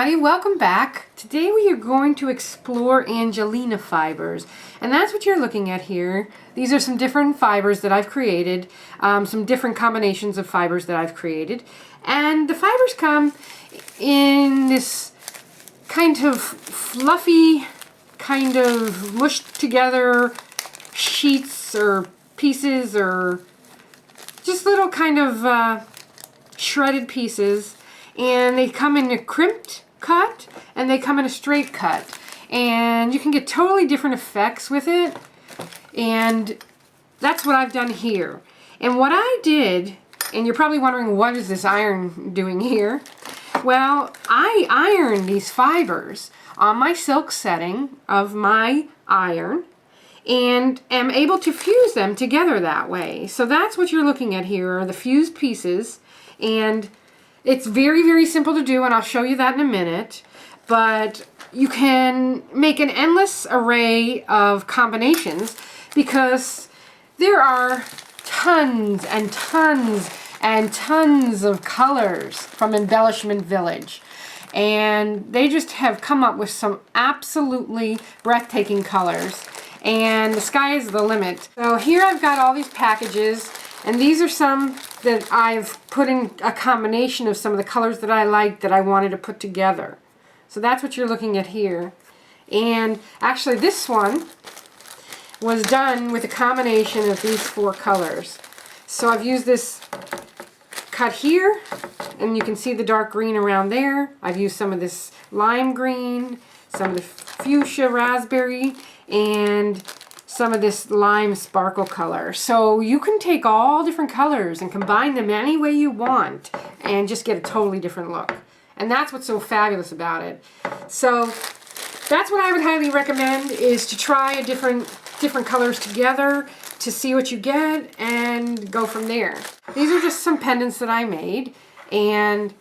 everybody, welcome back. Today we are going to explore Angelina Fibers, and that's what you're looking at here. These are some different fibers that I've created, some different combinations of fibers that I've created, and the fibers come in this kind of fluffy, kind of mushed together sheets or pieces or just little kind of shredded pieces. And they come in a crimped cut and they come in a straight cut, and you can get totally different effects with it, and that's what I've done here. And what I did, and you're probably wondering, what is this iron doing here? Well, I ironed these fibers on my silk setting of my iron and am able to fuse them together that way. So that's what you're looking at here, are the fused pieces, and it's very, very simple to do, and I'll show you that in a minute. But you can make an endless array of combinations because there are tons and tons and tons of colors from Embellishment Village. And they just have come up with some absolutely breathtaking colors. And the sky is the limit. So here I've got all these packages, and these are some that I've put in a combination of some of the colors that I liked that I wanted to put together. So that's what you're looking at here. And actually this one was done with a combination of these four colors. So I've used this cut here, and you can see the dark green around there. I've used some of this lime green, some of the fuchsia raspberry, and some of this lime sparkle color. So you can take all different colors and combine them any way you want and just get a totally different look. And that's what's so fabulous about it. So that's what I would highly recommend, is to try different colors together to see what you get and go from there. These are just some pendants that I made, and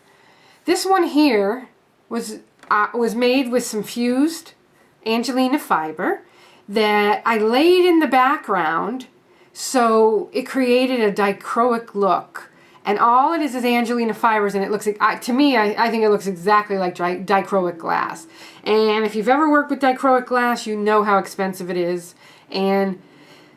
this one here was made with some fused Angelina fiber that I laid in the background, so it created a dichroic look. And all it is Angelina fibers, and it looks, to me, I think it looks exactly like dichroic glass. And if you've ever worked with dichroic glass, you know how expensive it is. And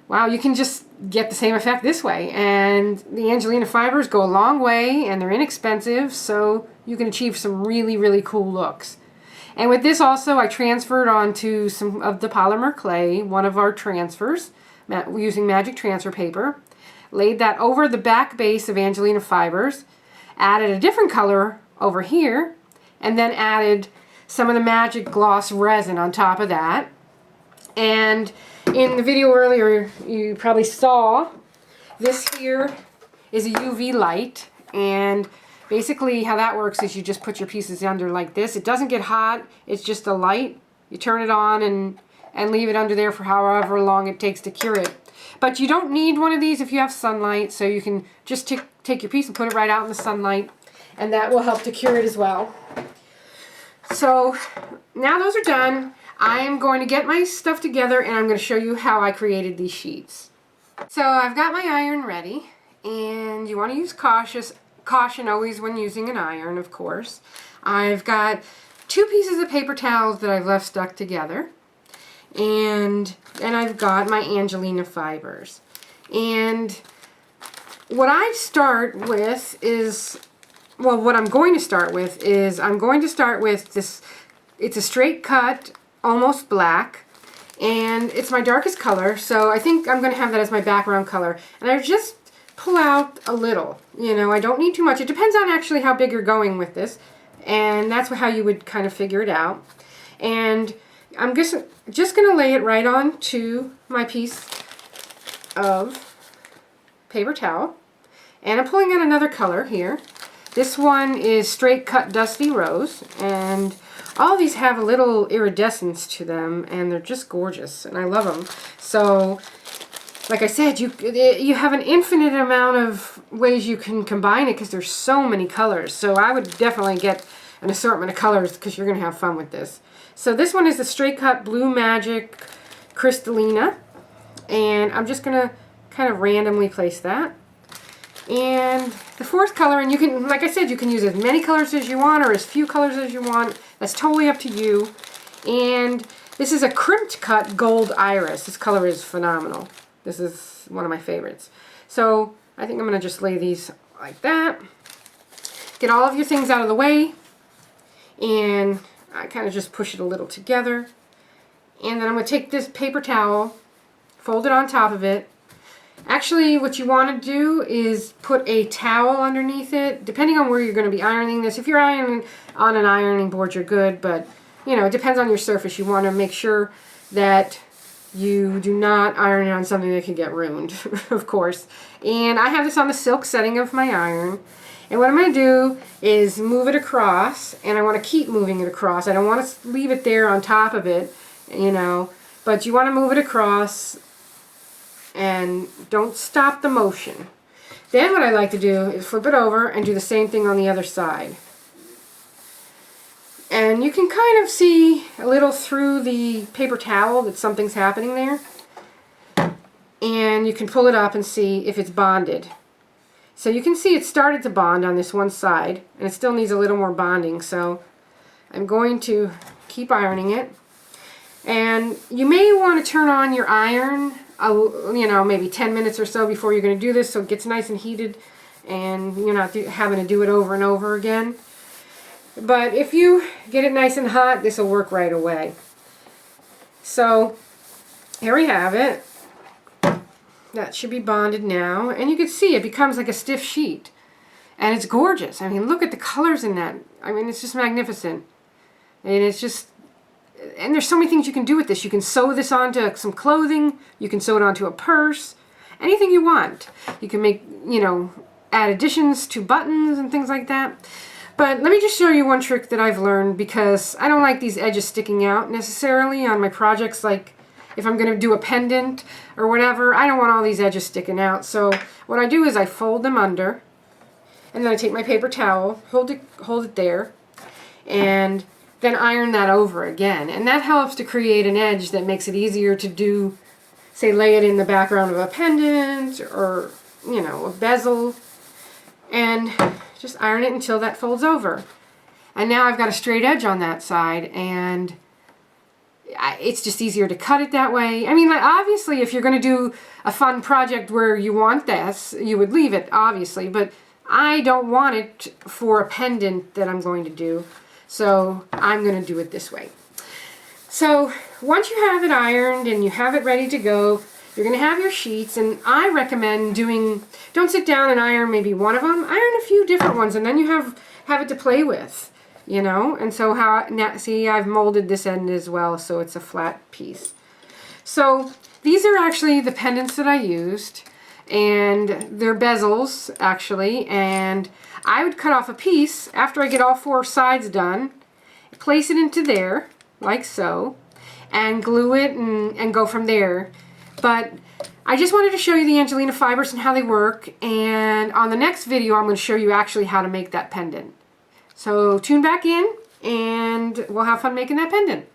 wow, you can just get the same effect this way. And the Angelina fibers go a long way, and they're inexpensive, so you can achieve some really, really cool looks. And with this also, I transferred onto some of the polymer clay, one of our transfers, using magic transfer paper. Laid that over the back base of Angelina fibers, added a different color over here, and then added some of the magic gloss resin on top of that. And in the video earlier, you probably saw this here is a UV light, and basically how that works is you just put your pieces under like this. It doesn't get hot, it's just a light. You turn it on and leave it under there for however long it takes to cure it. But you don't need one of these if you have sunlight, so you can just take your piece and put it right out in the sunlight, and that will help to cure it as well. So now those are done, I'm going to get my stuff together, and I'm going to show you how I created these sheets. So I've got my iron ready, and you want to use caution always when using an iron, of course. I've got 2 pieces of paper towels that I've left stuck together, and I've got my Angelina fibers. And what I start with is, well, what I'm going to start with is, I'm going to start with this. It's a straight cut, almost black, and it's my darkest color, so I think I'm going to have that as my background color. And I just pull out a little, you know, I don't need too much. It depends on actually how big you're going with this, and that's how you would kind of figure it out. And I'm just going to lay it right onto my piece of paper towel, and I'm pulling out another color here. This one is straight cut dusty rose, and all these have a little iridescence to them, and they're just gorgeous, and I love them. So like I said, you have an infinite amount of ways you can combine it because there's so many colors. So I would definitely get an assortment of colors because you're going to have fun with this. So this one is the straight cut Blue Magic Crystallina, and I'm just going to kind of randomly place that. And the fourth color, and you can, like I said, you can use as many colors as you want or as few colors as you want. That's totally up to you. And this is a crimped cut gold iris. This color is phenomenal. This is one of my favorites. So I think I'm going to just lay these like that. Get all of your things out of the way. And I kind of just push it a little together. And then I'm going to take this paper towel, fold it on top of it. Actually, what you want to do is put a towel underneath it, depending on where you're going to be ironing this. If you're ironing on an ironing board, you're good, but you know, it depends on your surface. You want to make sure that you do not iron it on something that can get ruined, of course. And I have this on the silk setting of my iron. And what I'm going to do is move it across, and I want to keep moving it across. I don't want to leave it there on top of it, you know, but you want to move it across and don't stop the motion. Then what I like to do is flip it over and do the same thing on the other side. And you can kind of see a little through the paper towel that something's happening there. And you can pull it up and see if it's bonded. So you can see it started to bond on this one side, and it still needs a little more bonding. So I'm going to keep ironing it. And you may want to turn on your iron, you know, maybe 10 minutes or so before you're going to do this, so it gets nice and heated and you're not having to do it over and over again. But if you get it nice and hot, this will work right away. So here we have it. That should be bonded now, and you can see it becomes like a stiff sheet, and it's gorgeous. I mean, look at the colors in that. I mean, it's just magnificent. And it's just, and there's so many things you can do with this. You can sew this onto some clothing, you can sew it onto a purse, anything you want. You can make, you know, add additions to buttons and things like that. But let me just show you one trick that I've learned, because I don't like these edges sticking out necessarily on my projects. Like if I'm going to do a pendant or whatever, I don't want all these edges sticking out. So what I do is I fold them under, and then I take my paper towel, hold it there, and then iron that over again. And that helps to create an edge that makes it easier to do, say, lay it in the background of a pendant or, you know, a bezel. And just iron it until that folds over. And now I've got a straight edge on that side, and it's just easier to cut it that way. I mean, like, obviously, if you're going to do a fun project where you want this, you would leave it, obviously. But I don't want it for a pendant that I'm going to do. So I'm going to do it this way. So once you have it ironed and you have it ready to go, you're going to have your sheets, and I recommend don't sit down and iron maybe one of them. Iron a few different ones, and then you have it to play with, you know. And so now, see, I've molded this end as well, so it's a flat piece. So these are actually the pendants that I used, and they're bezels, actually. And I would cut off a piece after I get all 4 sides done, place it into there, like so, and glue it and go from there. But I just wanted to show you the Angelina Fibers and how they work, and on the next video I'm going to show you actually how to make that pendant. So tune back in and we'll have fun making that pendant.